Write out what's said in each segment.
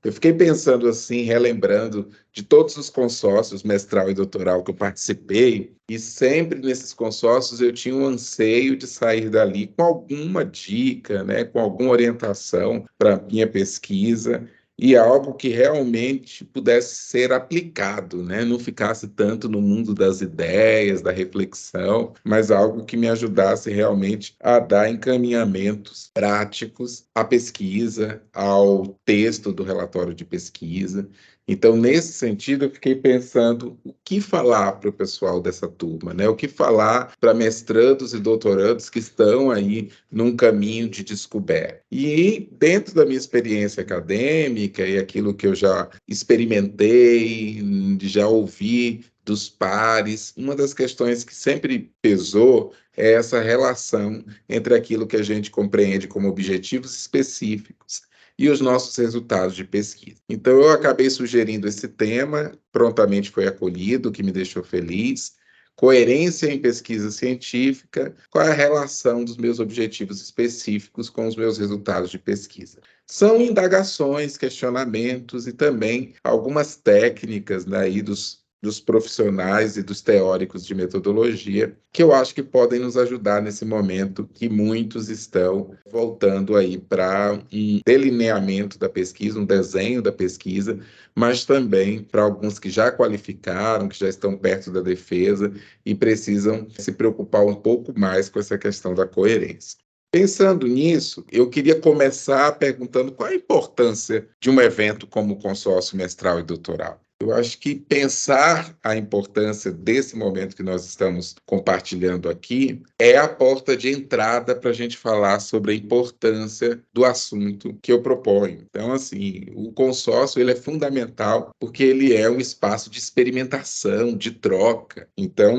Eu fiquei pensando assim, relembrando de todos os consórcios mestral e doutoral que eu participei, e sempre nesses consórcios eu tinha um anseio de sair dali com alguma dica, né, com alguma orientação para a minha pesquisa, e algo que realmente pudesse ser aplicado, né? Não ficasse tanto no mundo das ideias, da reflexão, mas algo que me ajudasse realmente a dar encaminhamentos práticos à pesquisa, ao texto do relatório de pesquisa. Então, nesse sentido, eu fiquei pensando o que falar para o pessoal dessa turma, né? O que falar para mestrandos e doutorandos que estão aí num caminho de descoberta. E dentro da minha experiência acadêmica e aquilo que eu já experimentei, já ouvi dos pares, uma das questões que sempre pesou é essa relação entre aquilo que a gente compreende como objetivos específicos e os nossos resultados de pesquisa. Então, eu acabei sugerindo esse tema, prontamente foi acolhido, o que me deixou feliz. Coerência em pesquisa científica, qual é a relação dos meus objetivos específicos com os meus resultados de pesquisa? São indagações, questionamentos e também algumas técnicas daí dos profissionais e dos teóricos de metodologia que eu acho que podem nos ajudar nesse momento que muitos estão voltando aí para um delineamento da pesquisa, um desenho da pesquisa, mas também para alguns que já qualificaram, que já estão perto da defesa e precisam se preocupar um pouco mais com essa questão da coerência. Pensando nisso, eu queria começar perguntando qual a importância de um evento como o consórcio mestral e doutoral. Eu acho que pensar a importância desse momento que nós estamos compartilhando aqui é a porta de entrada para a gente falar sobre a importância do assunto que eu proponho. Então, assim, o consórcio ele é fundamental porque ele é um espaço de experimentação, de troca. Então,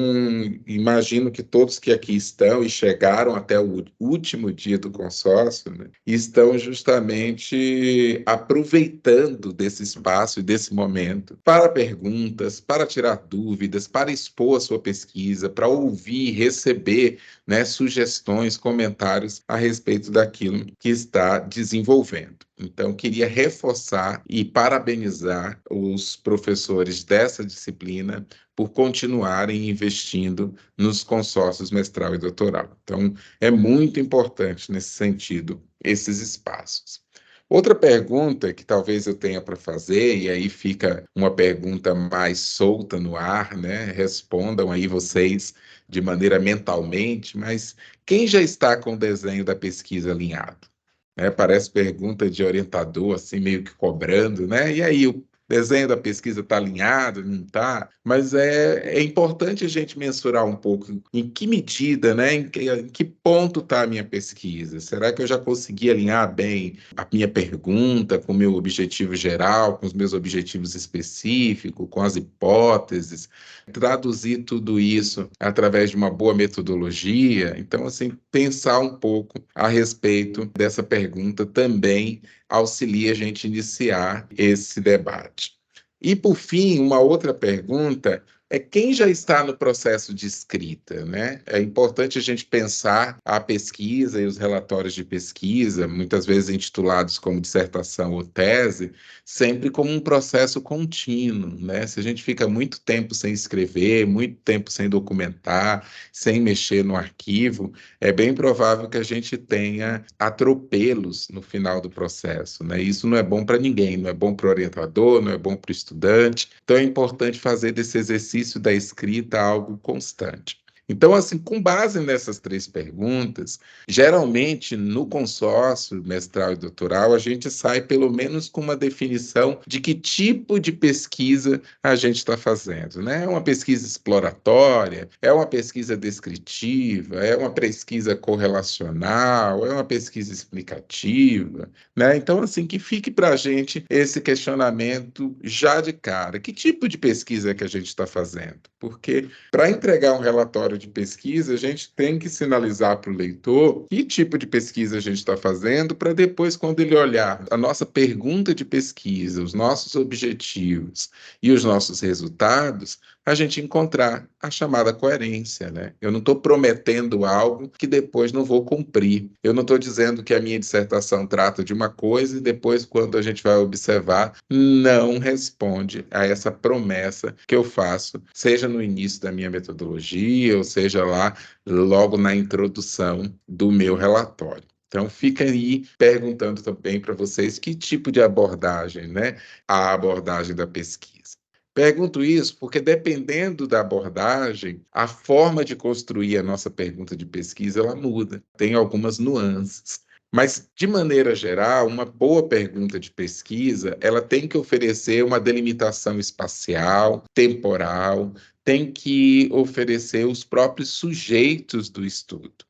imagino que todos que aqui estão e chegaram até o último dia do consórcio, né, estão justamente aproveitando desse espaço e desse momento para perguntas, para tirar dúvidas, para expor a sua pesquisa, para ouvir, receber, né, sugestões, comentários a respeito daquilo que está desenvolvendo. Então, queria reforçar e parabenizar os professores dessa disciplina por continuarem investindo nos consórcios mestral e doutoral. Então, é muito importante nesse sentido esses espaços. Outra pergunta que talvez eu tenha para fazer, e aí fica uma pergunta mais solta no ar, né? Respondam aí vocês de maneira mentalmente, mas quem já está com o desenho da pesquisa alinhado? Né? Parece pergunta de orientador, assim, meio que cobrando, né? E aí, o desenho da pesquisa está alinhado, não está? Mas é importante a gente mensurar um pouco em que medida, né? Em que ponto está a minha pesquisa? Será que eu já consegui alinhar bem a minha pergunta com o meu objetivo geral, com os meus objetivos específicos, com as hipóteses? Traduzir tudo isso através de uma boa metodologia. Então, assim, pensar um pouco a respeito dessa pergunta também auxilia a gente iniciar esse debate. E, por fim, uma outra pergunta é quem já está no processo de escrita, né? É importante a gente pensar a pesquisa e os relatórios de pesquisa, muitas vezes intitulados como dissertação ou tese, sempre como um processo contínuo, né? Se a gente fica muito tempo sem escrever, muito tempo sem documentar, sem mexer no arquivo, é bem provável que a gente tenha atropelos no final do processo, né? Isso não é bom para ninguém, não é bom para o orientador, não é bom para o estudante. Então é importante fazer desse exercício da escrita algo constante. Então, assim, com base nessas três perguntas, geralmente no consórcio mestral e doutoral, a gente sai pelo menos com uma definição de que tipo de pesquisa a gente está fazendo, né? É uma pesquisa exploratória, é uma pesquisa descritiva, é uma pesquisa correlacional, é uma pesquisa explicativa, né? Então, assim, que fique para a gente esse questionamento já de cara. Que tipo de pesquisa é que a gente está fazendo? Porque para entregar um relatório de pesquisa, a gente tem que sinalizar para o leitor que tipo de pesquisa a gente está fazendo, para depois, quando ele olhar a nossa pergunta de pesquisa, os nossos objetivos e os nossos resultados, a gente encontrar a chamada coerência, né? Eu não estou prometendo algo que depois não vou cumprir. Eu não estou dizendo que a minha dissertação trata de uma coisa e depois, quando a gente vai observar, não responde a essa promessa que eu faço, seja no início da minha metodologia, ou seja lá logo na introdução do meu relatório. Então, fica aí perguntando também para vocês que tipo de abordagem, né? A abordagem da pesquisa. Pergunto isso porque, dependendo da abordagem, a forma de construir a nossa pergunta de pesquisa ela muda, tem algumas nuances. Mas, de maneira geral, uma boa pergunta de pesquisa ela tem que oferecer uma delimitação espacial, temporal, tem que oferecer os próprios sujeitos do estudo.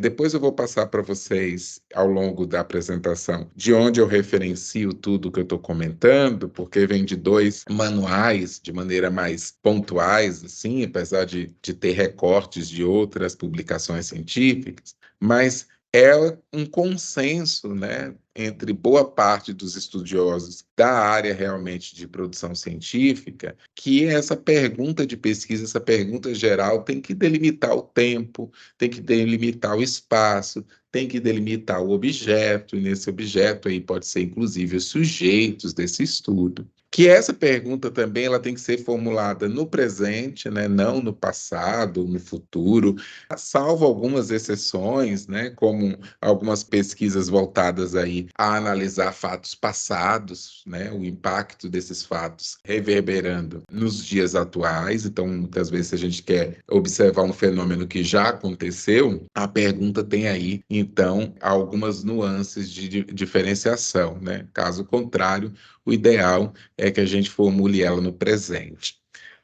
Depois eu vou passar para vocês, ao longo da apresentação, de onde eu referencio tudo que eu estou comentando, porque vem de 2 manuais, de maneira mais pontuais, assim, apesar de ter recortes de outras publicações científicas, mas é um consenso, né, entre boa parte dos estudiosos da área realmente de produção científica, que essa pergunta de pesquisa, essa pergunta geral, tem que delimitar o tempo, tem que delimitar o espaço, tem que delimitar o objeto, e nesse objeto aí pode ser inclusive os sujeitos desse estudo. Que essa pergunta também ela tem que ser formulada no presente, né, não no passado, no futuro, salvo algumas exceções, né, como algumas pesquisas voltadas aí a analisar fatos passados, né, o impacto desses fatos reverberando nos dias atuais. Então, muitas vezes, se a gente quer observar um fenômeno que já aconteceu, a pergunta tem aí, então, algumas nuances de diferenciação, né? Caso contrário, o ideal é que a gente formule ela no presente.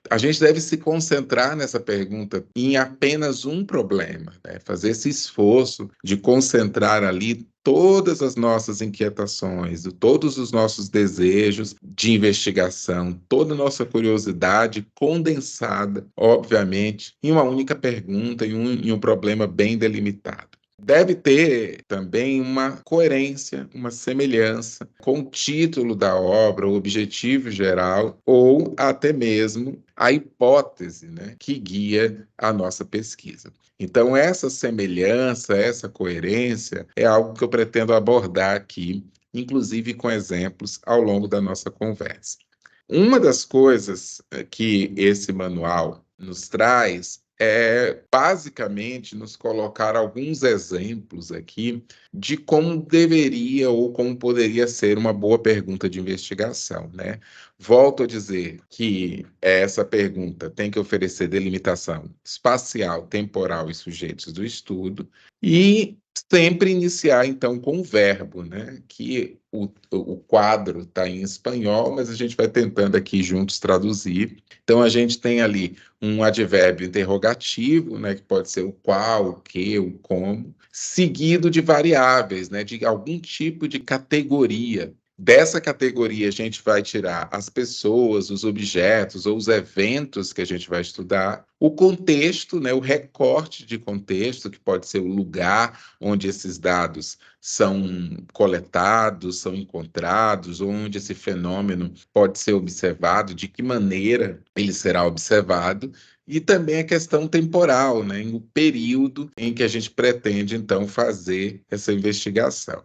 A gente deve se concentrar nessa pergunta em apenas um problema, né? Fazer esse esforço de concentrar ali todas as nossas inquietações, todos os nossos desejos de investigação, toda a nossa curiosidade condensada, obviamente, em uma única pergunta, em um problema bem delimitado. Deve ter também uma coerência, uma semelhança com o título da obra, o objetivo geral, ou até mesmo a hipótese, né, que guia a nossa pesquisa. Então, essa semelhança, essa coerência é algo que eu pretendo abordar aqui, inclusive com exemplos ao longo da nossa conversa. Uma das coisas que esse manual nos traz é basicamente nos colocar alguns exemplos aqui de como deveria ou como poderia ser uma boa pergunta de investigação, né? Volto a dizer que essa pergunta tem que oferecer delimitação espacial, temporal e sujeitos do estudo e sempre iniciar, então, com o verbo, né? Que o quadro está em espanhol, mas a gente vai tentando aqui juntos traduzir. Então, a gente tem ali um advérbio interrogativo, né? Que pode ser o qual, o que, o como, seguido de variáveis, né? De algum tipo de categoria. Dessa categoria, a gente vai tirar as pessoas, os objetos ou os eventos que a gente vai estudar, o contexto, né, o recorte de contexto, que pode ser o lugar onde esses dados são coletados, são encontrados, onde esse fenômeno pode ser observado, de que maneira ele será observado, e também a questão temporal, né, o período em que a gente pretende, então, fazer essa investigação.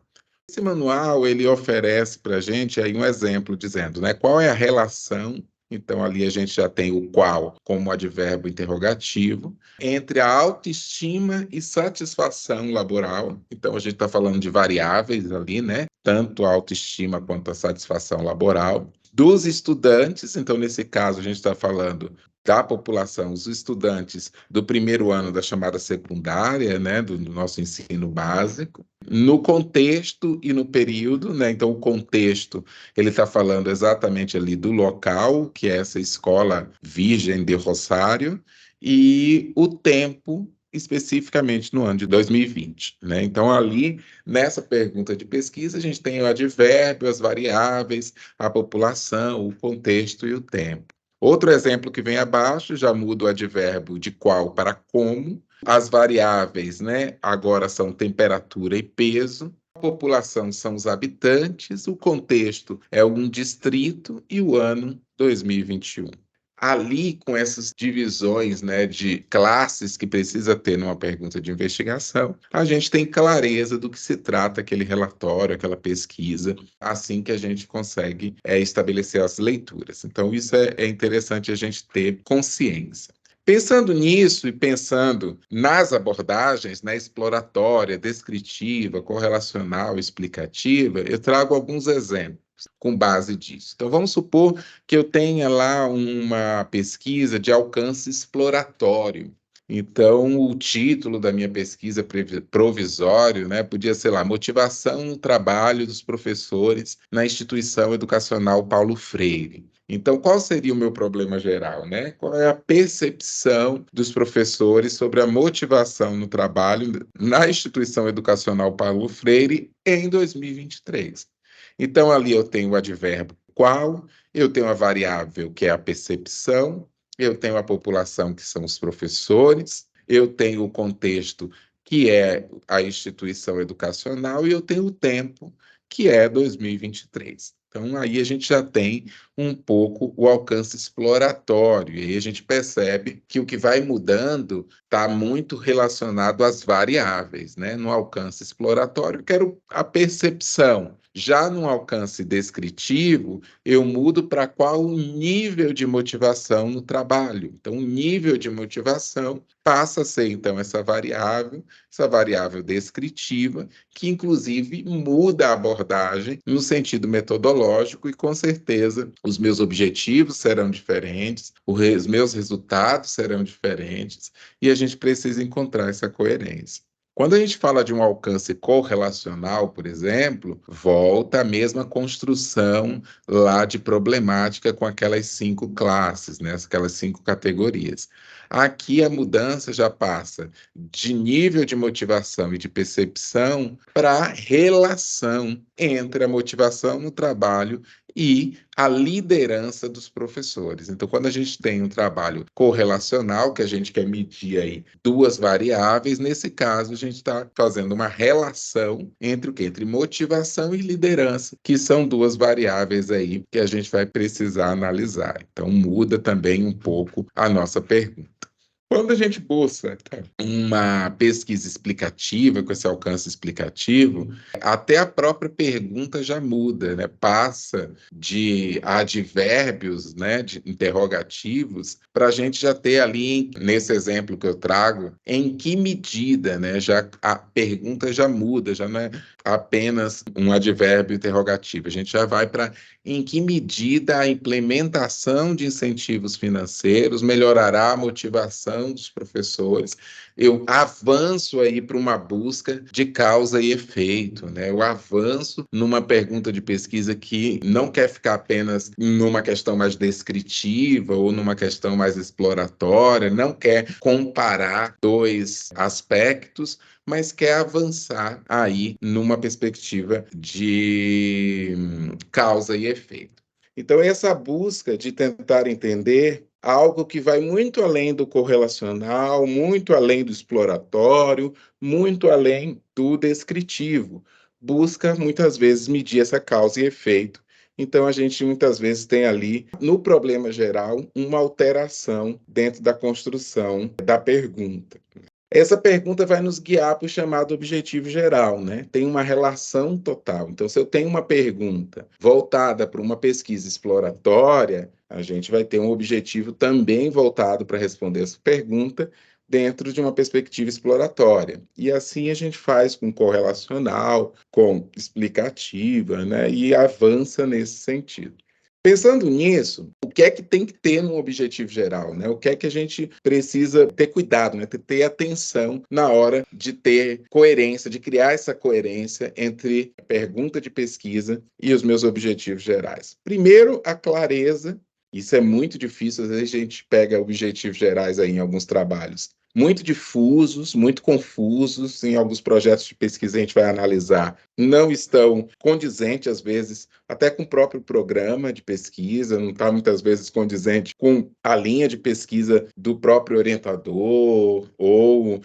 Esse manual ele oferece para a gente aí um exemplo dizendo, né, qual é a relação. Então ali a gente já tem o qual como advérbio interrogativo entre a autoestima e satisfação laboral. Então a gente está falando de variáveis ali, né? Tanto a autoestima quanto a satisfação laboral dos estudantes. Então nesse caso a gente está falando da população, os estudantes do primeiro ano da chamada secundária, né, do nosso ensino básico, no contexto e no período, né? Então, o contexto, ele está falando exatamente ali do local, que é essa escola Virgem de Rosário, e o tempo, especificamente no ano de 2020, né? Então, ali, nessa pergunta de pesquisa, a gente tem o advérbio, as variáveis, a população, o contexto e o tempo. Outro exemplo que vem abaixo, já muda o advérbio de qual para como. As variáveis, né, agora são temperatura e peso. A população são os habitantes. O contexto é um distrito e o ano 2021. ali, com essas divisões, né, de classes que precisa ter numa pergunta de investigação, a gente tem clareza do que se trata aquele relatório, aquela pesquisa, assim que a gente consegue estabelecer as leituras. Então, isso é interessante a gente ter consciência. Pensando nisso e pensando nas abordagens, né, exploratória, descritiva, correlacional, explicativa, eu trago alguns exemplos com base disso. Então, vamos supor que eu tenha lá uma pesquisa de alcance exploratório. Então, o título da minha pesquisa provisório, né, podia ser lá, Motivação no trabalho dos professores na instituição educacional Paulo Freire. Então, qual seria o meu problema geral, né? Qual é a percepção dos professores sobre a motivação no trabalho na instituição educacional Paulo Freire em 2023? Então, ali eu tenho o advérbio qual, eu tenho a variável, que é a percepção, eu tenho a população, que são os professores, eu tenho o contexto, que é a instituição educacional, e eu tenho o tempo, que é 2023. Então, aí a gente já tem um pouco o alcance exploratório, e aí a gente percebe que o que vai mudando está muito relacionado às variáveis, né? No alcance exploratório, eu quero a percepção. Já no alcance descritivo, eu mudo para qual o nível de motivação no trabalho. Então, o nível de motivação passa a ser, então, essa variável descritiva, que inclusive muda a abordagem no sentido metodológico e, com certeza, os meus objetivos serão diferentes, os meus resultados serão diferentes, e a gente precisa encontrar essa coerência. Quando a gente fala de um alcance correlacional, por exemplo, volta a mesma construção lá de problemática com aquelas 5 classes, né? Aquelas 5 categorias. Aqui a mudança já passa de nível de motivação e de percepção para relação entre a motivação no trabalho e a liderança dos professores. Então, quando a gente tem um trabalho correlacional, que a gente quer medir aí 2 variáveis, nesse caso a gente está fazendo uma relação entre o quê? Entre motivação e liderança, que são 2 variáveis aí que a gente vai precisar analisar. Então, muda também um pouco a nossa pergunta. Quando a gente busca uma pesquisa explicativa, com esse alcance explicativo, até a própria pergunta já muda, né? Passa de advérbios, né, de interrogativos, para a gente já ter ali, nesse exemplo que eu trago, em que medida, né, já a pergunta já muda, já não é apenas um advérbio interrogativo, a gente já vai para em que medida a implementação de incentivos financeiros melhorará a motivação dos professores. Eu avanço aí para uma busca de causa e efeito, né? Eu avanço numa pergunta de pesquisa que não quer ficar apenas numa questão mais descritiva ou numa questão mais exploratória, não quer comparar 2 aspectos, mas quer avançar aí numa perspectiva de causa e efeito. Então, essa busca de tentar entender algo que vai muito além do correlacional, muito além do exploratório, muito além do descritivo, busca muitas vezes medir essa causa e efeito. Então, a gente muitas vezes tem ali, no problema geral, uma alteração dentro da construção da pergunta. Essa pergunta vai nos guiar para o chamado objetivo geral, né? Tem uma relação total. Então, se eu tenho uma pergunta voltada para uma pesquisa exploratória, a gente vai ter um objetivo também voltado para responder essa pergunta dentro de uma perspectiva exploratória. E assim a gente faz com correlacional, com explicativa, né? E avança nesse sentido. Pensando nisso, o que é que tem que ter no objetivo geral, né? O que é que a gente precisa ter cuidado, né? Ter atenção na hora de ter coerência, de criar essa coerência entre a pergunta de pesquisa e os meus objetivos gerais. Primeiro, a clareza. Isso é muito difícil, às vezes a gente pega objetivos gerais aí em alguns trabalhos muito difusos, muito confusos, em alguns projetos de pesquisa a gente vai analisar, não estão condizentes, às vezes, até com o próprio programa de pesquisa, não está muitas vezes condizente com a linha de pesquisa do próprio orientador ou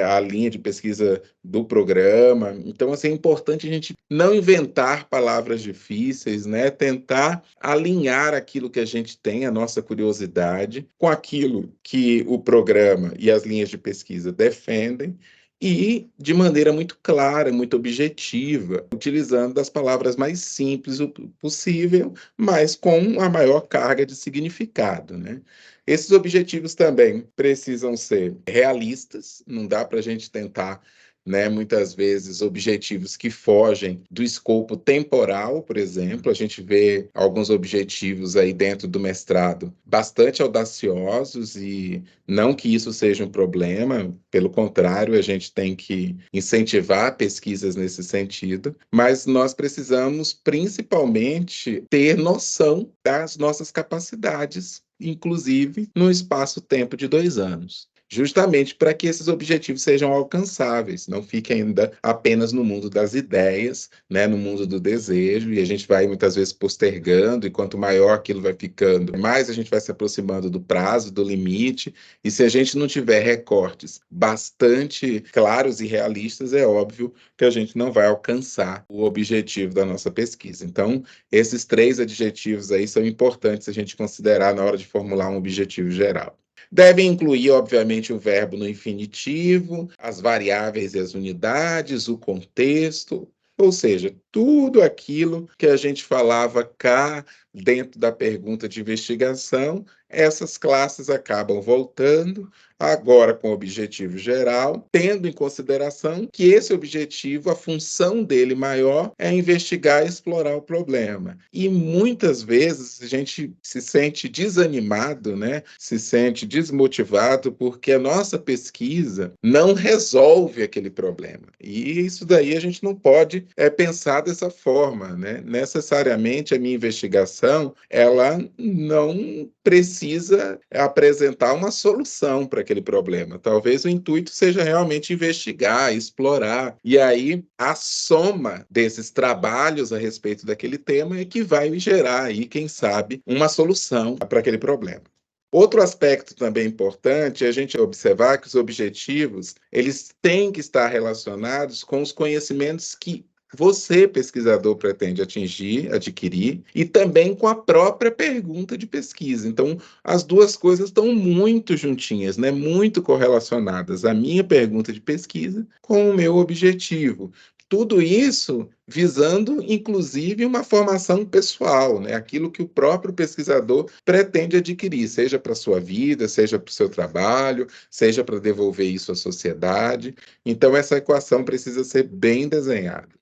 a linha de pesquisa do programa. Então, assim, é importante a gente não inventar palavras difíceis, né? Tentar alinhar aquilo que a gente tem, a nossa curiosidade, com aquilo que o programa e as linhas de pesquisa defendem, e de maneira muito clara, muito objetiva, utilizando as palavras mais simples possível, mas com a maior carga de significado, né? Esses objetivos também precisam ser realistas, não dá para a gente tentar, né, muitas vezes, objetivos que fogem do escopo temporal, por exemplo. A gente vê alguns objetivos aí dentro do mestrado bastante audaciosos, e não que isso seja um problema, pelo contrário, a gente tem que incentivar pesquisas nesse sentido, mas nós precisamos principalmente ter noção das nossas capacidades, inclusive no espaço-tempo de 2 anos, justamente para que esses objetivos sejam alcançáveis, não fiquem ainda apenas no mundo das ideias, né, no mundo do desejo, e a gente vai muitas vezes postergando, e quanto maior aquilo vai ficando, mais a gente vai se aproximando do prazo, do limite, e se a gente não tiver recortes bastante claros e realistas, é óbvio que a gente não vai alcançar o objetivo da nossa pesquisa. Então, esses 3 adjetivos aí são importantes a gente considerar na hora de formular um objetivo geral. Deve incluir, obviamente, o verbo no infinitivo, as variáveis e as unidades, o contexto, ou seja, tudo aquilo que a gente falava cá dentro da pergunta de investigação, essas classes acabam voltando, agora com o objetivo geral, tendo em consideração que esse objetivo, a função dele maior, é investigar e explorar o problema. E muitas vezes a gente se sente desanimado, né? Se sente desmotivado porque a nossa pesquisa não resolve aquele problema. E isso daí a gente não pode pensar dessa forma, né? Necessariamente a minha investigação, ela não precisa apresentar uma solução para aquele problema. Talvez o intuito seja realmente investigar, explorar, e aí a soma desses trabalhos a respeito daquele tema é que vai gerar aí, quem sabe, uma solução para aquele problema. Outro aspecto também importante é a gente observar que os objetivos, eles têm que estar relacionados com os conhecimentos que você, pesquisador, pretende atingir, adquirir, e também com a própria pergunta de pesquisa. Então, as duas coisas estão muito juntinhas, né? Muito correlacionadas. A minha pergunta de pesquisa com o meu objetivo. Tudo isso visando, inclusive, uma formação pessoal, né? Aquilo que o próprio pesquisador pretende adquirir, seja para a sua vida, seja para o seu trabalho, seja para devolver isso à sociedade. Então, essa equação precisa ser bem desenhada.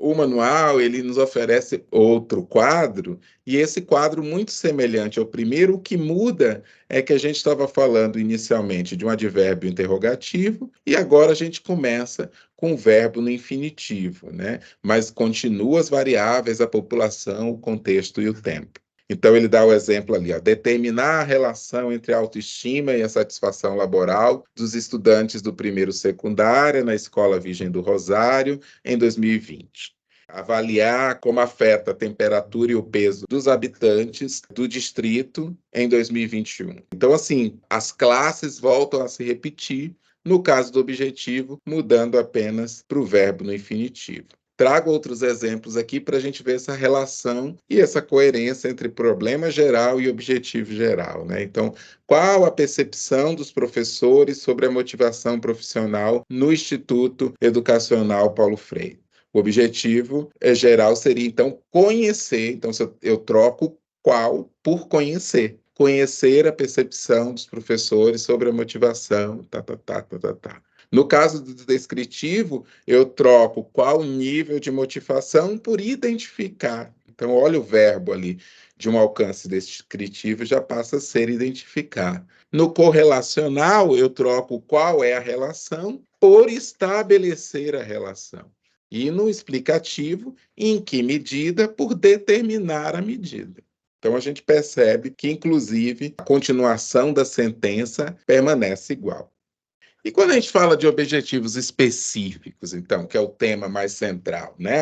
O manual, ele nos oferece outro quadro, e esse quadro muito semelhante ao primeiro. O que muda é que a gente estava falando inicialmente de um advérbio interrogativo, e agora a gente começa com o verbo no infinitivo, né? Mas continua as variáveis, a população, o contexto e o tempo. Então, ele dá o exemplo ali, ó, determinar a relação entre a autoestima e a satisfação laboral dos estudantes do primeiro secundária na Escola Virgem do Rosário em 2020. Avaliar como afeta a temperatura e o peso dos habitantes do distrito em 2021. Então, assim, as classes voltam a se repetir, no caso do objetivo, mudando apenas para o verbo no infinitivo. Trago outros exemplos aqui para a gente ver essa relação e essa coerência entre problema geral e objetivo geral, né? Então, qual a percepção dos professores sobre a motivação profissional no Instituto Educacional Paulo Freire? O objetivo geral seria, então, conhecer. Então, se eu troco qual por conhecer. Conhecer a percepção dos professores sobre a motivação, tá. No caso do descritivo, eu troco qual nível de motivação por identificar. Então, olha o verbo ali de um alcance descritivo, já passa a ser identificar. No correlacional, eu troco qual é a relação por estabelecer a relação. E no explicativo, em que medida, por determinar a medida. Então, a gente percebe que, inclusive, a continuação da sentença permanece igual. E quando a gente fala de objetivos específicos, então, que é o tema mais central, né?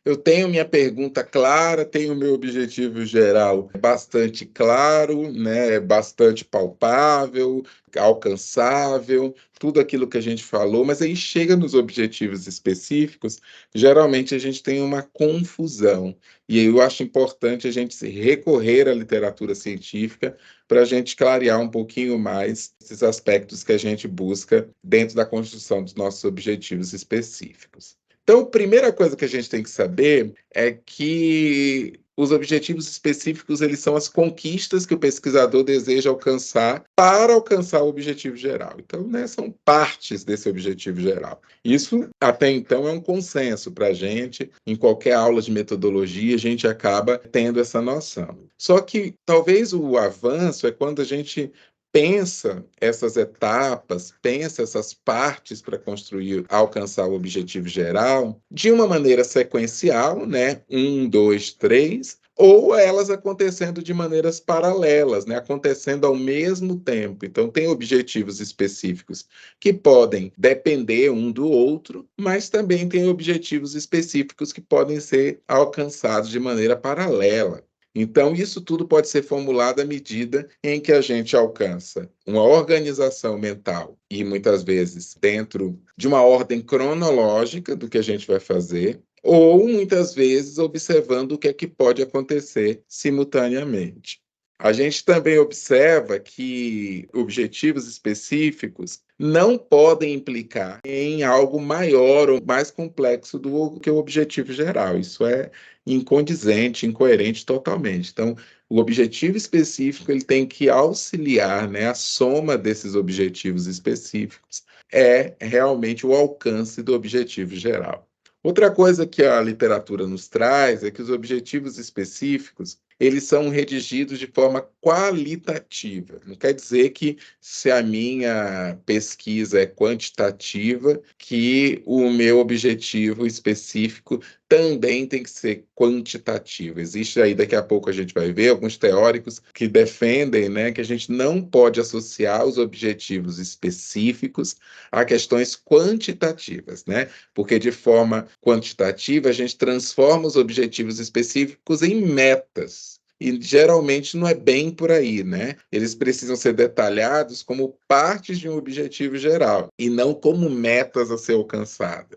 Eu tenho minha pergunta clara, tenho meu objetivo geral bastante claro, né? Bastante palpável, alcançável, tudo aquilo que a gente falou, mas aí chega nos objetivos específicos, geralmente a gente tem uma confusão. E aí eu acho importante a gente se recorrer à literatura científica para a gente clarear um pouquinho mais esses aspectos que a gente busca dentro da construção dos nossos objetivos específicos. Então, a primeira coisa que a gente tem que saber é que os objetivos específicos, eles são as conquistas que o pesquisador deseja alcançar para alcançar o objetivo geral. Então, né, são partes desse objetivo geral. Isso, até então, é um consenso para a gente. Em qualquer aula de metodologia, a gente acaba tendo essa noção. Só que talvez o avanço é quando a gente pensa essas etapas, pensa essas partes para construir, alcançar o objetivo geral, de uma maneira sequencial, né? 1, 2, 3, ou elas acontecendo de maneiras paralelas, né? Acontecendo ao mesmo tempo. Então, tem objetivos específicos que podem depender um do outro, mas também tem objetivos específicos que podem ser alcançados de maneira paralela. Então, isso tudo pode ser formulado à medida em que a gente alcança uma organização mental e, muitas vezes, dentro de uma ordem cronológica do que a gente vai fazer, ou, muitas vezes, observando o que é que pode acontecer simultaneamente. A gente também observa que objetivos específicos não podem implicar em algo maior ou mais complexo do que o objetivo geral. Isso é incondizente, incoerente totalmente. Então, o objetivo específico ele tem que auxiliar, né, a soma desses objetivos específicos é realmente o alcance do objetivo geral. Outra coisa que a literatura nos traz é que os objetivos específicos eles são redigidos de forma qualitativa. Não quer dizer que se a minha pesquisa é quantitativa, que o meu objetivo específico também tem que ser quantitativo. Existe aí, daqui a pouco a gente vai ver, alguns teóricos que defendem, né, que a gente não pode associar os objetivos específicos a questões quantitativas, né? Porque de forma quantitativa a gente transforma os objetivos específicos em metas. E geralmente não é bem por aí, né? Eles precisam ser detalhados como partes de um objetivo geral e não como metas a ser alcançadas.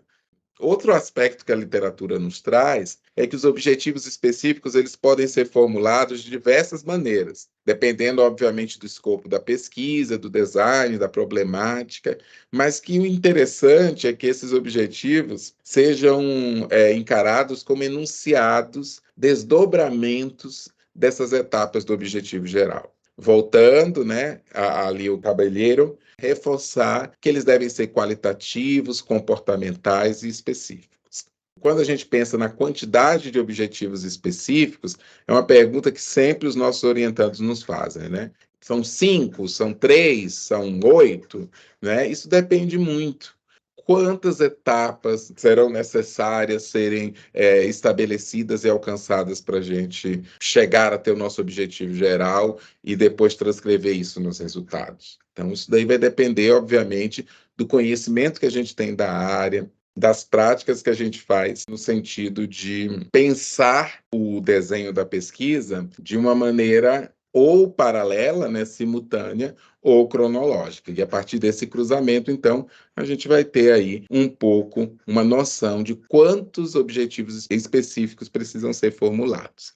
Outro aspecto que a literatura nos traz é que os objetivos específicos eles podem ser formulados de diversas maneiras, dependendo, obviamente, do escopo da pesquisa, do design, da problemática, mas que o interessante é que esses objetivos sejam encarados como enunciados, desdobramentos dessas etapas do objetivo geral. Voltando, né, ali o cabeleireiro, reforçar que eles devem ser qualitativos, comportamentais e específicos. Quando a gente pensa na quantidade de objetivos específicos, é uma pergunta que sempre os nossos orientandos nos fazem, né? São 5, são 3, são 8, né? Isso depende muito. Quantas etapas serão necessárias serem estabelecidas e alcançadas para a gente chegar a ter o nosso objetivo geral e depois transcrever isso nos resultados? Então, isso daí vai depender, obviamente, do conhecimento que a gente tem da área, das práticas que a gente faz no sentido de pensar o desenho da pesquisa de uma maneira ou paralela, né, simultânea, ou cronológica. E a partir desse cruzamento, então, a gente vai ter aí um pouco uma noção de quantos objetivos específicos precisam ser formulados.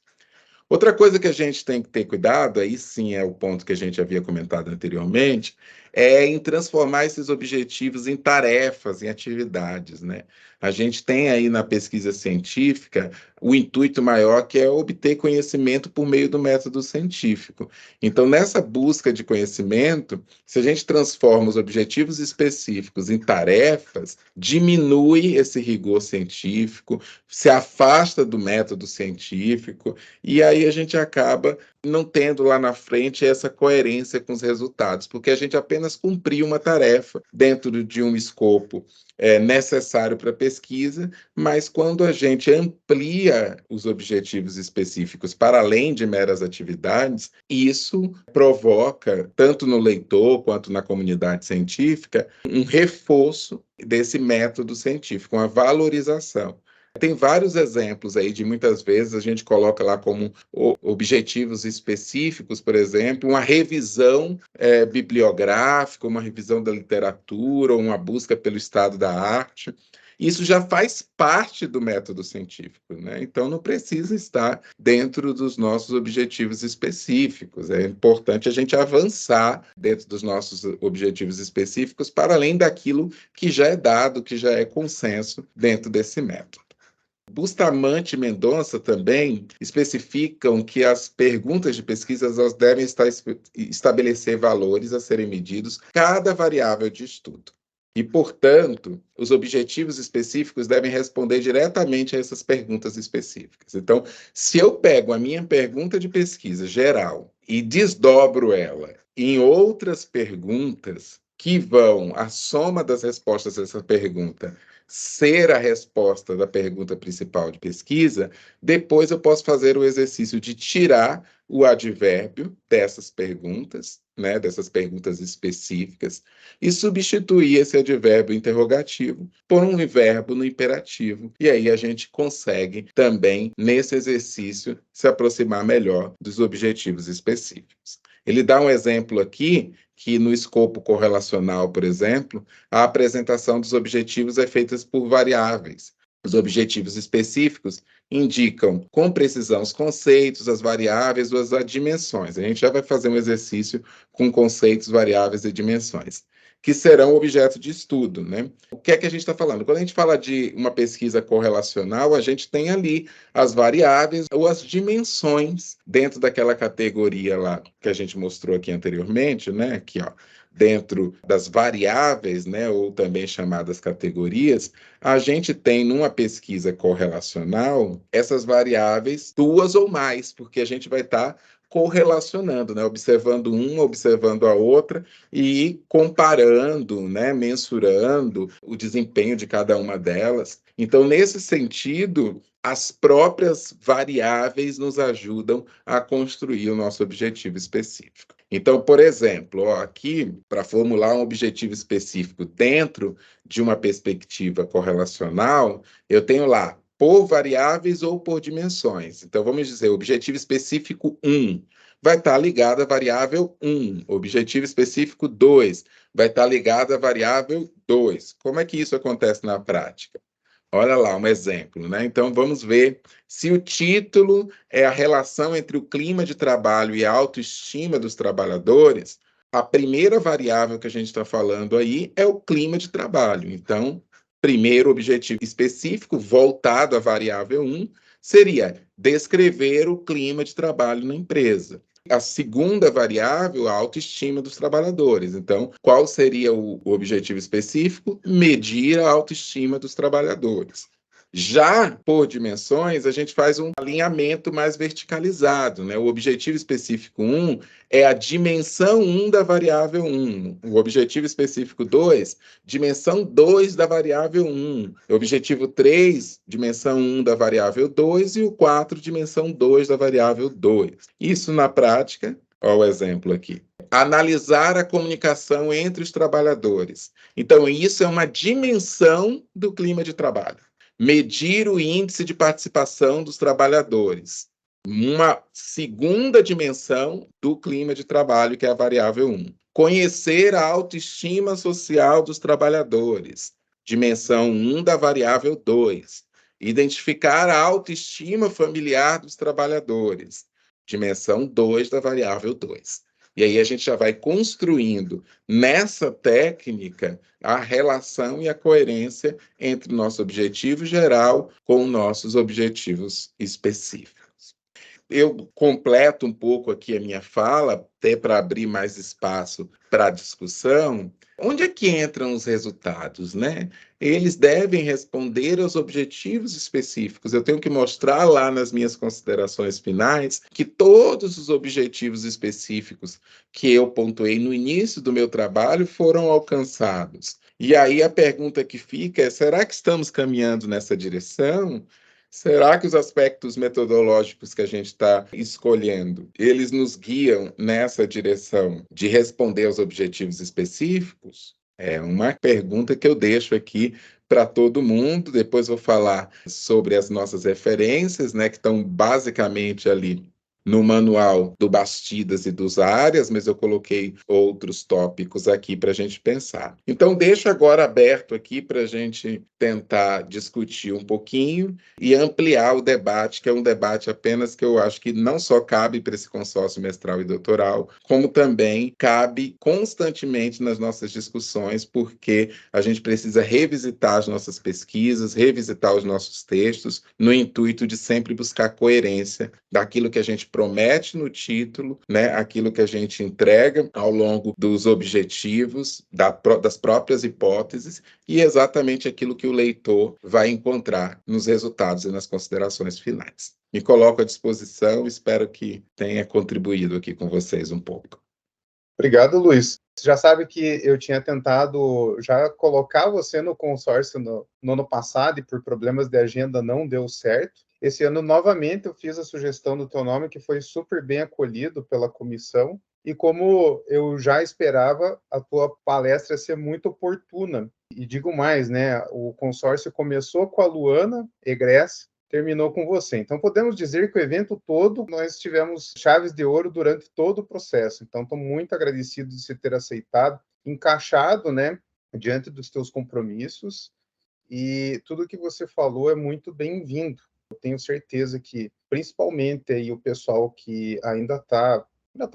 Outra coisa que a gente tem que ter cuidado, aí sim é o ponto que a gente havia comentado anteriormente, é em transformar esses objetivos em tarefas, em atividades, né? A gente tem aí na pesquisa científica o intuito maior que é obter conhecimento por meio do método científico. Então, nessa busca de conhecimento, se a gente transforma os objetivos específicos em tarefas, diminui esse rigor científico, se afasta do método científico, e aí a gente acaba não tendo lá na frente essa coerência com os resultados, porque a gente apenas cumpriu uma tarefa dentro de um escopo necessário para a pesquisa, mas quando a gente amplia os objetivos específicos para além de meras atividades, isso provoca, tanto no leitor quanto na comunidade científica, um reforço desse método científico, uma valorização. Tem vários exemplos aí de muitas vezes a gente coloca lá como objetivos específicos, por exemplo, uma revisão bibliográfica, uma revisão da literatura, ou uma busca pelo estado da arte. Isso já faz parte do método científico, né? Então não precisa estar dentro dos nossos objetivos específicos. É importante a gente avançar dentro dos nossos objetivos específicos para além daquilo que já é dado, que já é consenso dentro desse método. Bustamante e Mendonça também especificam que as perguntas de pesquisa elas devem estabelecer valores a serem medidos cada variável de estudo. E, portanto, os objetivos específicos devem responder diretamente a essas perguntas específicas. Então, se eu pego a minha pergunta de pesquisa geral e desdobro ela em outras perguntas que vão, a soma das respostas dessa pergunta, ser a resposta da pergunta principal de pesquisa, depois eu posso fazer o exercício de tirar o advérbio dessas perguntas, né, dessas perguntas específicas, e substituir esse advérbio interrogativo por um verbo no imperativo. E aí a gente consegue também, nesse exercício, se aproximar melhor dos objetivos específicos. Ele dá um exemplo aqui que no escopo correlacional, por exemplo, a apresentação dos objetivos é feita por variáveis. Os objetivos específicos indicam com precisão os conceitos, as variáveis ou as dimensões. A gente já vai fazer um exercício com conceitos, variáveis e dimensões, que serão objeto de estudo, né? O que é que a gente está falando? Quando a gente fala de uma pesquisa correlacional, a gente tem ali as variáveis ou as dimensões dentro daquela categoria lá que a gente mostrou aqui anteriormente, né? Aqui, ó, dentro das variáveis, né, ou também chamadas categorias, a gente tem numa pesquisa correlacional essas variáveis, duas ou mais, porque a gente vai estar correlacionando, né, observando uma, observando a outra e comparando, né, mensurando o desempenho de cada uma delas. Então, nesse sentido, as próprias variáveis nos ajudam a construir o nosso objetivo específico. Então, por exemplo, ó, aqui, para formular um objetivo específico dentro de uma perspectiva correlacional, eu tenho lá por variáveis ou por dimensões. Então, vamos dizer, objetivo específico 1 vai estar ligado à variável 1. Objetivo específico 2 vai estar ligado à variável 2. Como é que isso acontece na prática? Olha lá, um exemplo, né? Então, vamos ver se o título é a relação entre o clima de trabalho e a autoestima dos trabalhadores. A primeira variável que a gente está falando aí é o clima de trabalho. Então, primeiro objetivo específico, voltado à variável 1, seria descrever o clima de trabalho na empresa. A segunda variável, a autoestima dos trabalhadores. Então, qual seria o objetivo específico? Medir a autoestima dos trabalhadores. Já por dimensões, a gente faz um alinhamento mais verticalizado, né? O objetivo específico 1 é a dimensão 1 da variável 1. O objetivo específico 2, dimensão 2 da variável 1. O objetivo 3, dimensão 1 da variável 2. E o 4, dimensão 2 da variável 2. Isso na prática, olha o exemplo aqui. Analisar a comunicação entre os trabalhadores. Então, isso é uma dimensão do clima de trabalho. Medir o índice de participação dos trabalhadores. Uma segunda dimensão do clima de trabalho, que é a variável 1. Conhecer a autoestima social dos trabalhadores. Dimensão 1 da variável 2. Identificar a autoestima familiar dos trabalhadores. Dimensão 2 da variável 2. E aí a gente já vai construindo nessa técnica a relação e a coerência entre o nosso objetivo geral com nossos objetivos específicos. Eu completo um pouco aqui a minha fala, até para abrir mais espaço para a discussão. Onde é que entram os resultados, né? Eles devem responder aos objetivos específicos. Eu tenho que mostrar lá nas minhas considerações finais que todos os objetivos específicos que eu pontuei no início do meu trabalho foram alcançados. E aí a pergunta que fica é: será que estamos caminhando nessa direção? Será que os aspectos metodológicos que a gente está escolhendo, eles nos guiam nessa direção de responder aos objetivos específicos? É uma pergunta que eu deixo aqui para todo mundo. Depois vou falar sobre as nossas referências, né, que estão basicamente ali no manual do Bastidas e dos Arias, mas eu coloquei outros tópicos aqui para a gente pensar. Então, deixo agora aberto aqui para a gente tentar discutir um pouquinho e ampliar o debate, que é um debate apenas que eu acho que não só cabe para esse consórcio mestral e doutoral, como também cabe constantemente nas nossas discussões, porque a gente precisa revisitar as nossas pesquisas, revisitar os nossos textos, no intuito de sempre buscar coerência daquilo que a gente promete no título, né, aquilo que a gente entrega ao longo dos objetivos, das próprias hipóteses, e exatamente aquilo que o leitor vai encontrar nos resultados e nas considerações finais. Me coloco à disposição, espero que tenha contribuído aqui com vocês um pouco. Obrigado, Luiz. Você já sabe que eu tinha tentado já colocar você no consórcio no ano passado e por problemas de agenda não deu certo. Esse ano, novamente, eu fiz a sugestão do teu nome, que foi super bem acolhido pela comissão. E como eu já esperava, a tua palestra ia ser muito oportuna. E digo mais, né? O consórcio começou com a Luana Egress, terminou com você. Então, podemos dizer que o evento todo, nós tivemos chaves de ouro durante todo o processo. Então, estou muito agradecido de você ter aceitado, encaixado, né, diante dos teus compromissos. E tudo que você falou é muito bem-vindo. Eu tenho certeza que, principalmente aí o pessoal que ainda está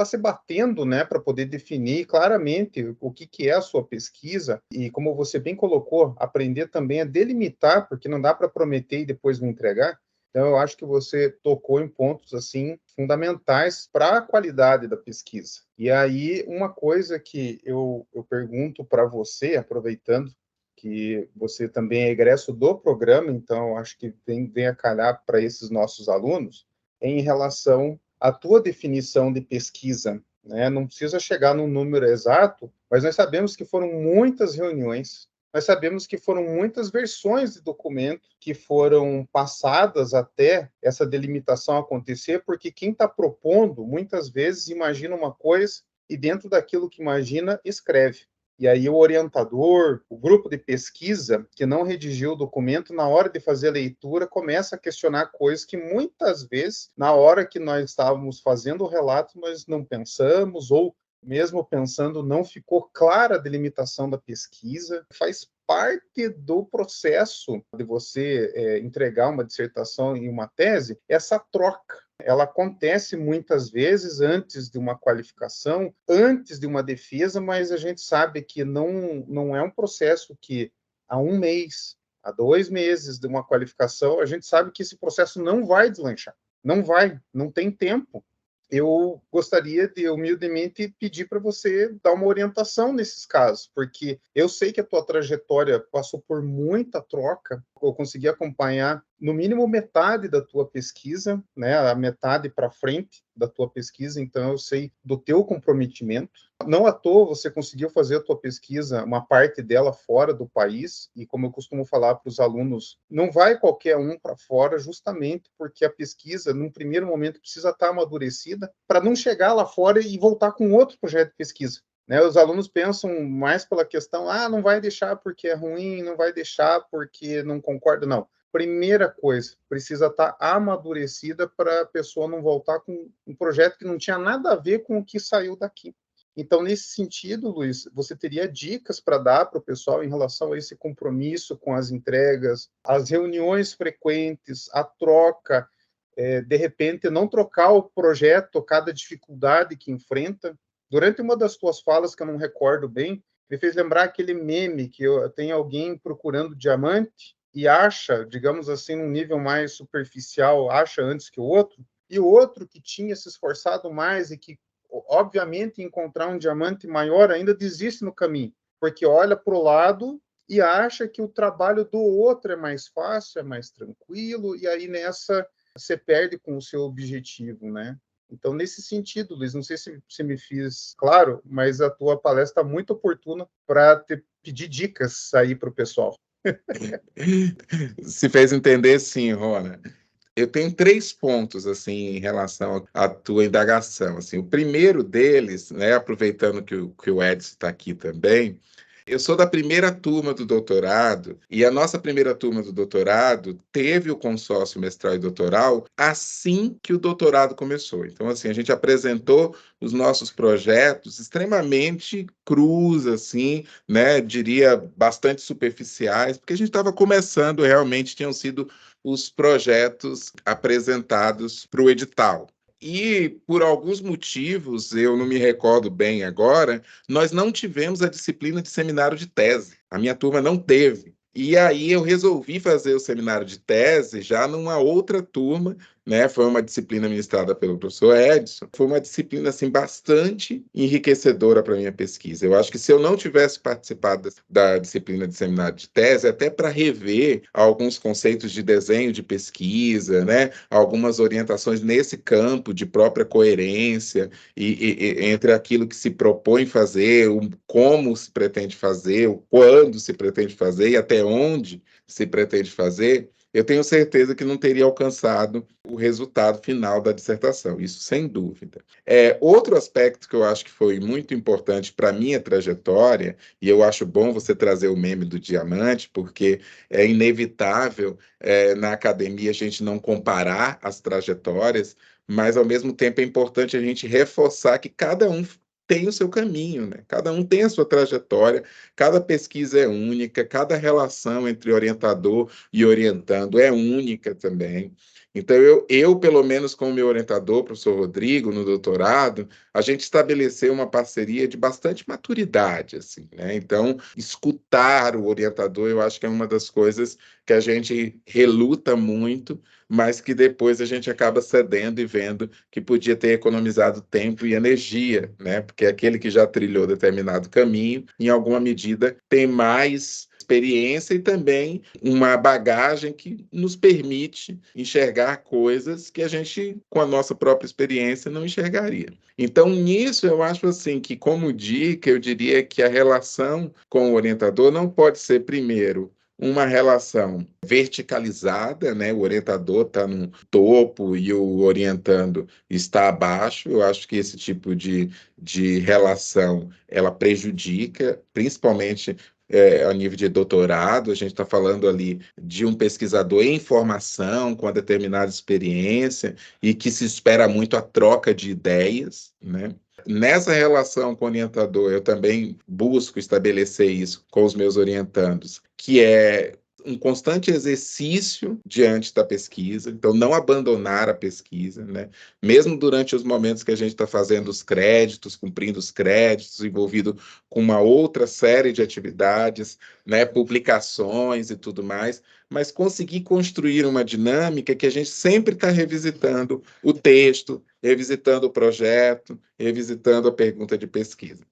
se batendo, né, para poder definir claramente o que é a sua pesquisa e, como você bem colocou, aprender também a delimitar, porque não dá para prometer e depois não entregar. Então, eu acho que você tocou em pontos assim fundamentais para a qualidade da pesquisa. E aí, uma coisa que eu pergunto para você, aproveitando que você também é egresso do programa, então acho que vem a calhar para esses nossos alunos, em relação à tua definição de pesquisa, né? Não precisa chegar num número exato, mas nós sabemos que foram muitas reuniões, nós sabemos que foram muitas versões de documento que foram passadas até essa delimitação acontecer, porque quem está propondo, muitas vezes, imagina uma coisa e dentro daquilo que imagina, escreve. E aí o orientador, o grupo de pesquisa que não redigiu o documento, na hora de fazer a leitura, começa a questionar coisas que muitas vezes, na hora que nós estávamos fazendo o relato, nós não pensamos, ou mesmo pensando, não ficou clara a delimitação da pesquisa. Faz parte do processo de você entregar uma dissertação e uma tese, essa troca. Ela acontece muitas vezes antes de uma qualificação, antes de uma defesa, mas a gente sabe que não é um processo que há um mês, há 2 meses de uma qualificação, a gente sabe que esse processo não vai deslanchar. Não vai, não tem tempo. Eu gostaria de humildemente pedir para você dar uma orientação nesses casos, porque eu sei que a tua trajetória passou por muita troca, eu consegui acompanhar no mínimo metade da tua pesquisa, né, a metade para frente da tua pesquisa, então eu sei do teu comprometimento. Não à toa você conseguiu fazer a tua pesquisa, uma parte dela fora do país, e como eu costumo falar para os alunos, não vai qualquer um para fora, justamente porque a pesquisa, num primeiro momento, precisa estar amadurecida para não chegar lá fora e voltar com outro projeto de pesquisa. Né, os alunos pensam mais pela questão, não vai deixar porque é ruim, não vai deixar porque não concorda, não. Primeira coisa, precisa estar amadurecida para a pessoa não voltar com um projeto que não tinha nada a ver com o que saiu daqui. Então, nesse sentido, Luiz, você teria dicas para dar para o pessoal em relação a esse compromisso com as entregas, as reuniões frequentes, a troca, de repente, não trocar o projeto, cada dificuldade que enfrenta. Durante uma das tuas falas, que eu não recordo bem, me fez lembrar aquele meme que tem alguém procurando diamante e acha, digamos assim, num nível mais superficial, acha antes que o outro, e o outro que tinha se esforçado mais e que, obviamente, encontrar um diamante maior ainda desiste no caminho, porque olha para o lado e acha que o trabalho do outro é mais fácil, é mais tranquilo, e aí nessa você perde com o seu objetivo, né? Então, nesse sentido, Luiz, não sei se me fiz claro, mas a tua palestra está muito oportuna para pedir dicas aí para o pessoal. Se fez entender, sim, Rona. Eu tenho 3 pontos assim em relação à tua indagação. Assim, o primeiro deles, né, aproveitando que o Edson está aqui também, Eu sou da primeira turma do doutorado, e a nossa primeira turma do doutorado teve o consórcio mestral e doutoral assim que o doutorado começou. Então, assim, a gente apresentou os nossos projetos extremamente crus, assim, né? Diria bastante superficiais, porque a gente estava começando, realmente tinham sido os projetos apresentados para o edital. E, por alguns motivos, eu não me recordo bem agora, nós não tivemos a disciplina de seminário de tese. A minha turma não teve. E aí eu resolvi fazer o seminário de tese já numa outra turma, né? Foi uma disciplina ministrada pelo professor Edson. Foi uma disciplina assim bastante enriquecedora para a minha pesquisa. Eu acho que se eu não tivesse participado da disciplina de seminário de tese, até para rever alguns conceitos de desenho de pesquisa, né? Algumas orientações nesse campo de própria coerência e entre aquilo que se propõe fazer, o como se pretende fazer, o quando se pretende fazer e até onde se pretende fazer, eu tenho certeza que não teria alcançado o resultado final da dissertação, isso sem dúvida. Outro aspecto que eu acho que foi muito importante para a minha trajetória, e eu acho bom você trazer o meme do diamante, porque é inevitável na academia a gente não comparar as trajetórias, mas ao mesmo tempo é importante a gente reforçar que cada um tem o seu caminho, né? Cada um tem a sua trajetória, cada pesquisa é única, cada relação entre orientador e orientando é única também. Então, pelo menos com o meu orientador, o professor Rodrigo, no doutorado, a gente estabeleceu uma parceria de bastante maturidade, assim, né? Então, escutar o orientador, eu acho que é uma das coisas que a gente reluta muito, mas que depois a gente acaba cedendo e vendo que podia ter economizado tempo e energia, né? Porque aquele que já trilhou determinado caminho, em alguma medida, tem mais experiência e também uma bagagem que nos permite enxergar coisas que a gente, com a nossa própria experiência, não enxergaria. Então, nisso, eu acho assim que, como dica, eu diria que a relação com o orientador não pode ser, primeiro, uma relação verticalizada, né? O orientador está no topo e o orientando está abaixo. Eu acho que esse tipo de relação ela prejudica, principalmente a nível de doutorado. A gente está falando ali de um pesquisador em formação, com uma determinada experiência, e que se espera muito a troca de ideias, né? Nessa relação com o orientador, eu também busco estabelecer isso com os meus orientandos, que é um constante exercício diante da pesquisa, então não abandonar a pesquisa, né? Mesmo durante os momentos que a gente está fazendo os créditos, cumprindo os créditos, envolvido com uma outra série de atividades, né? Publicações e tudo mais, mas conseguir construir uma dinâmica que a gente sempre está revisitando o texto, revisitando o projeto, revisitando a pergunta de pesquisa.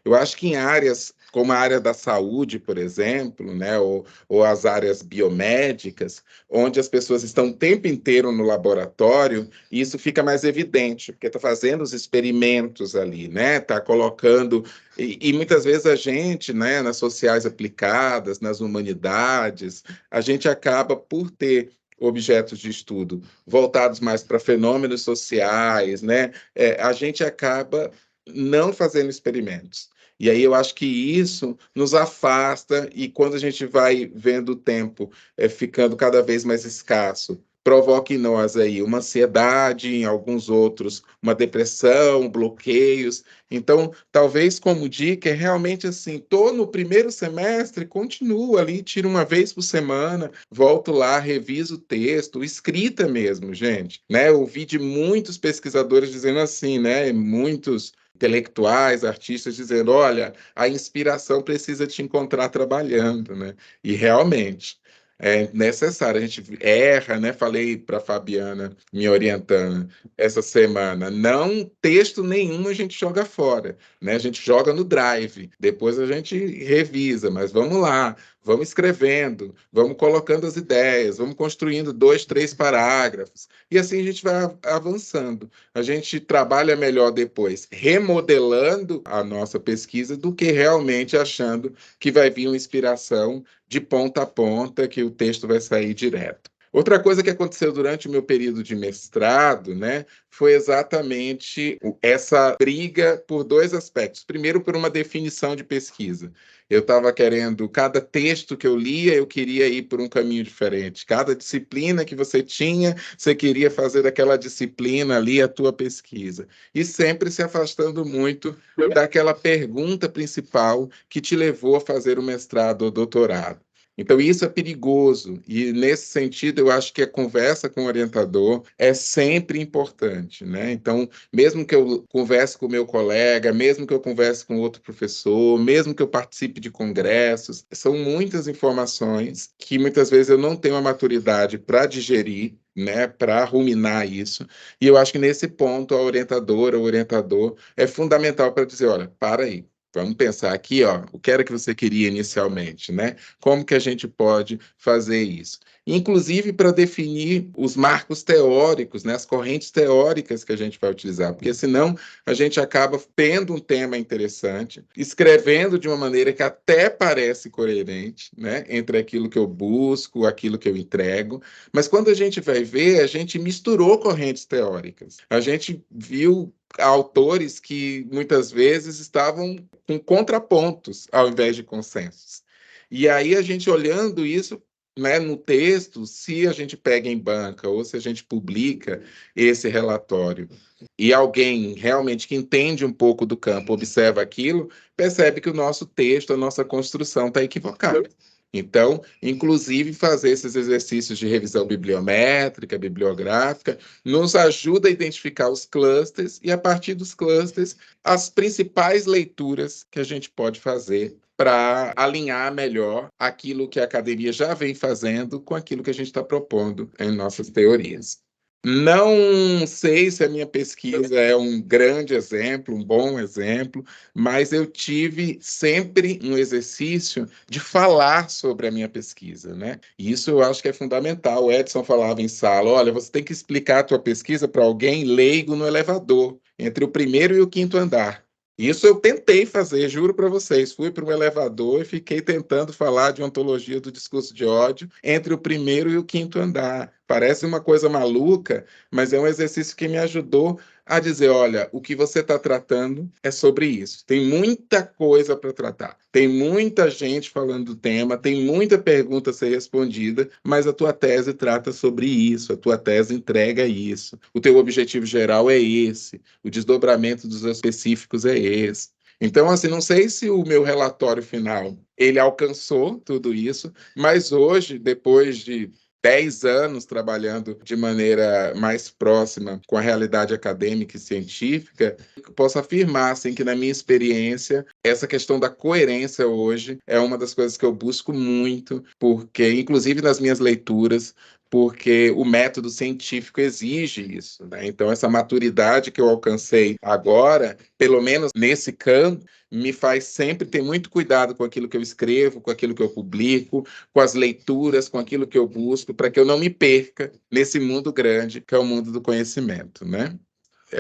Eu acho que em áreas como a área da saúde, por exemplo, né, ou as áreas biomédicas, onde as pessoas estão o tempo inteiro no laboratório, isso fica mais evidente, porque está fazendo os experimentos ali, né, está colocando, e muitas vezes a gente, né, nas sociais aplicadas, nas humanidades, a gente acaba por ter objetos de estudo voltados mais para fenômenos sociais, né, a gente acaba não fazendo experimentos. E aí eu acho que isso nos afasta, e quando a gente vai vendo o tempo ficando cada vez mais escasso, provoca em nós aí uma ansiedade, em alguns outros uma depressão, bloqueios. Então, talvez como dica é realmente assim, estou no primeiro semestre, continuo ali, tiro uma vez por semana, volto lá, reviso o texto, escrita mesmo, gente, né? Eu ouvi de muitos pesquisadores dizendo assim, né? Muitos intelectuais, artistas dizendo, olha, a inspiração precisa te encontrar trabalhando, né? E realmente é necessário, a gente erra, né? Falei para a Fabiana, me orientando, essa semana, não texto nenhum a gente joga fora, né? A gente joga no Drive, depois a gente revisa, mas vamos lá, vamos escrevendo, vamos colocando as ideias, vamos construindo 2, 3 parágrafos, e assim a gente vai avançando. A gente trabalha melhor depois remodelando a nossa pesquisa do que realmente achando que vai vir uma inspiração de ponta a ponta, que o texto vai sair direto. Outra coisa que aconteceu durante o meu período de mestrado, né, foi exatamente essa briga por dois aspectos. Primeiro, por uma definição de pesquisa. Eu estava querendo, cada texto que eu lia, eu queria ir por um caminho diferente. Cada disciplina que você tinha, você queria fazer daquela disciplina ali a tua pesquisa. E sempre se afastando muito daquela pergunta principal que te levou a fazer o mestrado ou doutorado. Então, isso é perigoso, e nesse sentido, eu acho que a conversa com o orientador é sempre importante, né? Então, mesmo que eu converse com o meu colega, mesmo que eu converse com outro professor, mesmo que eu participe de congressos, são muitas informações que muitas vezes eu não tenho a maturidade para digerir, né, para ruminar isso. E eu acho que nesse ponto a orientadora, o orientador é fundamental para dizer, olha, para aí. Vamos pensar aqui, ó, o que era que você queria inicialmente, né? Como que a gente pode fazer isso? Inclusive para definir os marcos teóricos, né, as correntes teóricas que a gente vai utilizar, porque senão a gente acaba tendo um tema interessante, escrevendo de uma maneira que até parece coerente, né, entre aquilo que eu busco, aquilo que eu entrego, mas quando a gente vai ver, a gente misturou correntes teóricas. A gente viu autores que muitas vezes estavam com contrapontos ao invés de consensos. E aí a gente olhando isso, né, no texto, se a gente pega em banca ou se a gente publica esse relatório e alguém realmente que entende um pouco do campo observa aquilo, percebe que o nosso texto, a nossa construção está equivocada. Então, inclusive, fazer esses exercícios de revisão bibliométrica, bibliográfica, nos ajuda a identificar os clusters e, a partir dos clusters, as principais leituras que a gente pode fazer para alinhar melhor aquilo que a academia já vem fazendo com aquilo que a gente está propondo em nossas teorias. Não sei se a minha pesquisa é um grande exemplo, um bom exemplo, mas eu tive sempre um exercício de falar sobre a minha pesquisa, né? E isso eu acho que é fundamental. O Edson falava em sala, olha, você tem que explicar a tua pesquisa para alguém leigo no elevador, entre o primeiro e o quinto andar. Isso eu tentei fazer, juro para vocês. Fui para um elevador e fiquei tentando falar de ontologia do discurso de ódio entre o primeiro e o quinto andar. Parece uma coisa maluca, mas é um exercício que me ajudou a dizer, olha, o que você está tratando é sobre isso. Tem muita coisa para tratar, tem muita gente falando do tema, tem muita pergunta a ser respondida, mas a tua tese trata sobre isso, a tua tese entrega isso. O teu objetivo geral é esse, o desdobramento dos específicos é esse. Então, assim, não sei se o meu relatório final, ele alcançou tudo isso, mas hoje, depois de 10 anos trabalhando de maneira mais próxima com a realidade acadêmica e científica, eu posso afirmar, assim, que na minha experiência, essa questão da coerência hoje é uma das coisas que eu busco muito, porque, inclusive nas minhas leituras, porque o método científico exige isso, né? Então, essa maturidade que eu alcancei agora, pelo menos nesse campo, me faz sempre ter muito cuidado com aquilo que eu escrevo, com aquilo que eu publico, com as leituras, com aquilo que eu busco, para que eu não me perca nesse mundo grande que é o mundo do conhecimento, né?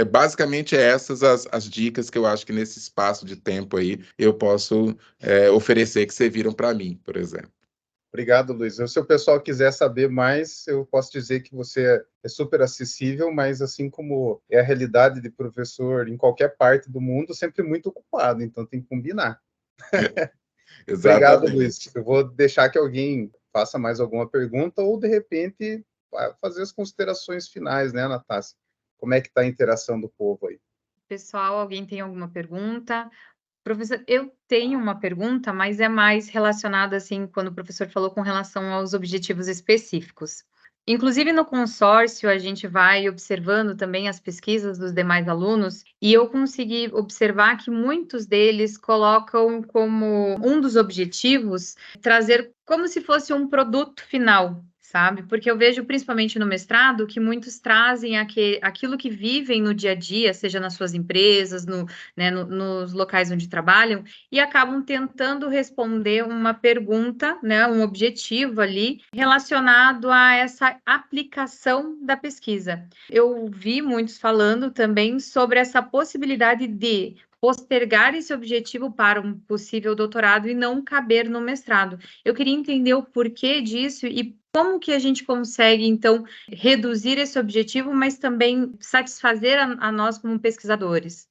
Basicamente essas as dicas que eu acho que nesse espaço de tempo aí eu posso oferecer que serviram para mim, por exemplo. Obrigado, Luiz. Se o pessoal quiser saber mais, eu posso dizer que você é super acessível, mas assim como é a realidade de professor em qualquer parte do mundo, sempre muito ocupado, então tem que combinar. Obrigado, Luiz. Exatamente. Eu vou deixar que alguém faça mais alguma pergunta ou, de repente, fazer as considerações finais, né, Natácia? Como é que está a interação do povo aí? Pessoal, alguém tem alguma pergunta? Professor, eu tenho uma pergunta, mas é mais relacionada, assim, quando o professor falou com relação aos objetivos específicos. Inclusive, no consórcio, a gente vai observando também as pesquisas dos demais alunos, e eu consegui observar que muitos deles colocam como um dos objetivos trazer como se fosse um produto final, sabe? Porque eu vejo, principalmente no mestrado, que muitos trazem aquilo que vivem no dia a dia, seja nas suas empresas, né, nos locais onde trabalham, e acabam tentando responder uma pergunta, né, um objetivo ali, relacionado a essa aplicação da pesquisa. Eu vi muitos falando também sobre essa possibilidade de postergar esse objetivo para um possível doutorado e não caber no mestrado. Eu queria entender o porquê disso e Como que a gente consegue, então, reduzir esse objetivo, mas também satisfazer a nós como pesquisadores?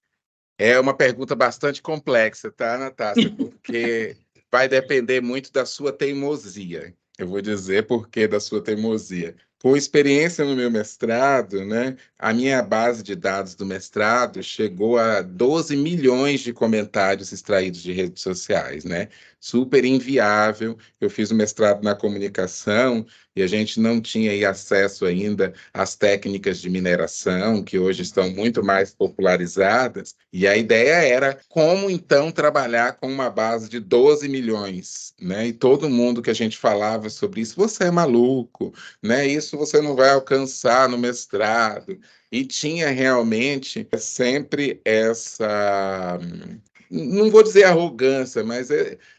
É uma pergunta bastante complexa, tá, Natácia? Porque vai depender muito da sua teimosia. Eu vou dizer por que da sua teimosia. Com experiência no meu mestrado, né, a minha base de dados do mestrado chegou a 12 milhões de comentários extraídos de redes sociais, né? Super inviável. Eu fiz o mestrado na comunicação e a gente não tinha aí acesso ainda às técnicas de mineração, que hoje estão muito mais popularizadas. E a ideia era como, então, trabalhar com uma base de 12 milhões, né? E todo mundo que a gente falava sobre isso, você é maluco, né? Isso você não vai alcançar no mestrado. E tinha realmente sempre essa, não vou dizer arrogância, mas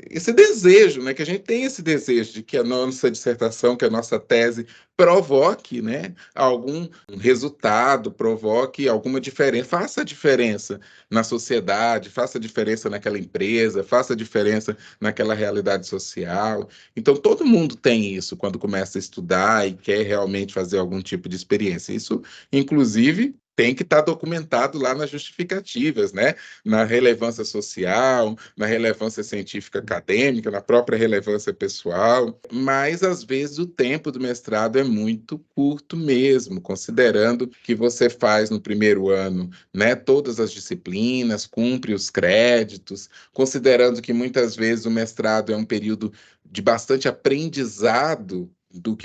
esse desejo, né? Que a gente tem esse desejo de que a nossa dissertação, que a nossa tese provoque, né, algum resultado, provoque alguma diferença, faça a diferença na sociedade, faça a diferença naquela empresa, faça a diferença naquela realidade social. Então, todo mundo tem isso quando começa a estudar e quer realmente fazer algum tipo de experiência. Isso, inclusive, tem que estar documentado lá nas justificativas, né? Na relevância social, na relevância científica acadêmica, na própria relevância pessoal. Mas, às vezes, o tempo do mestrado é muito curto mesmo, considerando que você faz no primeiro ano, né, todas as disciplinas, cumpre os créditos, considerando que muitas vezes o mestrado é um período de bastante aprendizado do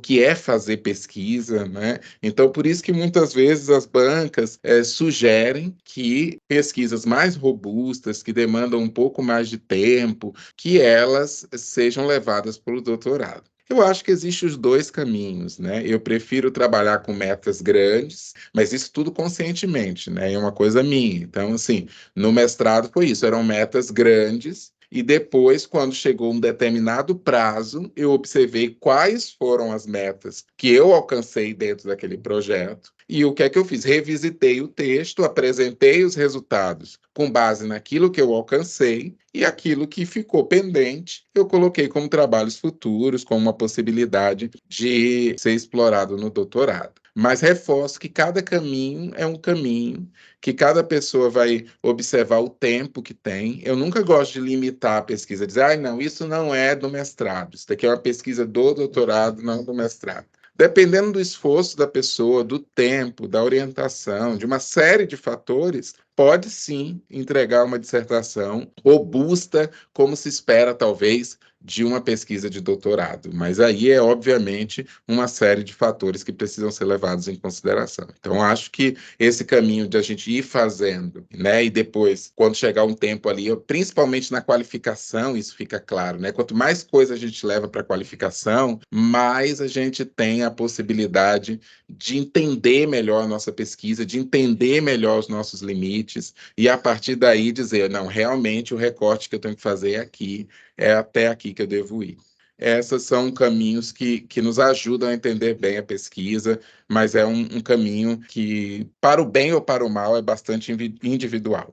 que é fazer pesquisa, né? Então, por isso que muitas vezes as bancas sugerem que pesquisas mais robustas, que demandam um pouco mais de tempo, que elas sejam levadas para o doutorado. Eu acho que existem os dois caminhos, né? Eu prefiro trabalhar com metas grandes, mas isso tudo conscientemente, né? É uma coisa minha. Então, assim, no mestrado foi isso, eram metas grandes, e depois, quando chegou um determinado prazo, eu observei quais foram as metas que eu alcancei dentro daquele projeto. E o que é que eu fiz? Revisitei o texto, apresentei os resultados com base naquilo que eu alcancei e aquilo que ficou pendente, eu coloquei como trabalhos futuros, como uma possibilidade de ser explorado no doutorado. Mas reforço que cada caminho é um caminho, que cada pessoa vai observar o tempo que tem. Eu nunca gosto de limitar a pesquisa, dizer, ah, não, isso não é do mestrado, isso daqui é uma pesquisa do doutorado, não do mestrado. Dependendo do esforço da pessoa, do tempo, da orientação, de uma série de fatores, pode sim entregar uma dissertação robusta, como se espera, talvez, de uma pesquisa de doutorado. Mas aí é, obviamente, uma série de fatores que precisam ser levados em consideração. Então, acho que esse caminho de a gente ir fazendo, né, e depois, quando chegar um tempo ali, principalmente na qualificação, isso fica claro, né? Quanto mais coisa a gente leva para a qualificação, mais a gente tem a possibilidade de entender melhor a nossa pesquisa, de entender melhor os nossos limites, e a partir daí dizer, não, realmente o recorte que eu tenho que fazer é aqui, é até aqui que eu devo ir. Esses são caminhos que nos ajudam a entender bem a pesquisa, mas é um caminho que, para o bem ou para o mal, é bastante individual.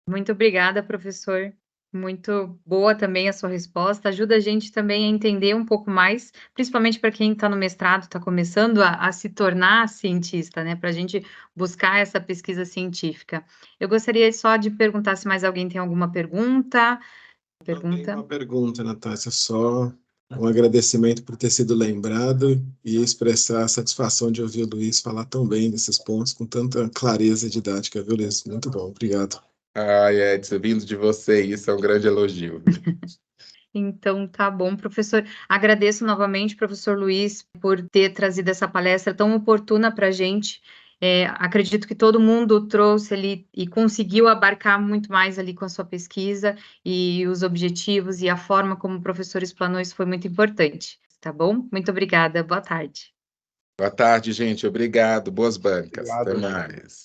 Muito obrigada, professor. Muito boa também a sua resposta. Ajuda a gente também a entender um pouco mais, principalmente para quem está no mestrado, está começando a se tornar cientista, né? Para a gente buscar essa pesquisa científica. Eu gostaria só de perguntar se mais alguém tem alguma pergunta. Não tem uma pergunta, Natácia, só um agradecimento por ter sido lembrado e expressar a satisfação de ouvir o Luiz falar tão bem desses pontos, com tanta clareza didática, viu, Luiz? Muito bom, obrigado. Ai, Edson, vindo de você, isso é um grande elogio. Então, tá bom, professor. Agradeço novamente, professor Luiz, por ter trazido essa palestra tão oportuna para a gente. Acredito que todo mundo trouxe ali e conseguiu abarcar muito mais ali com a sua pesquisa e os objetivos e a forma como o professor explanou, isso foi muito importante, tá bom? Muito obrigada, boa tarde. Boa tarde, gente. Obrigado. Boas bancas. Obrigado. Até mais.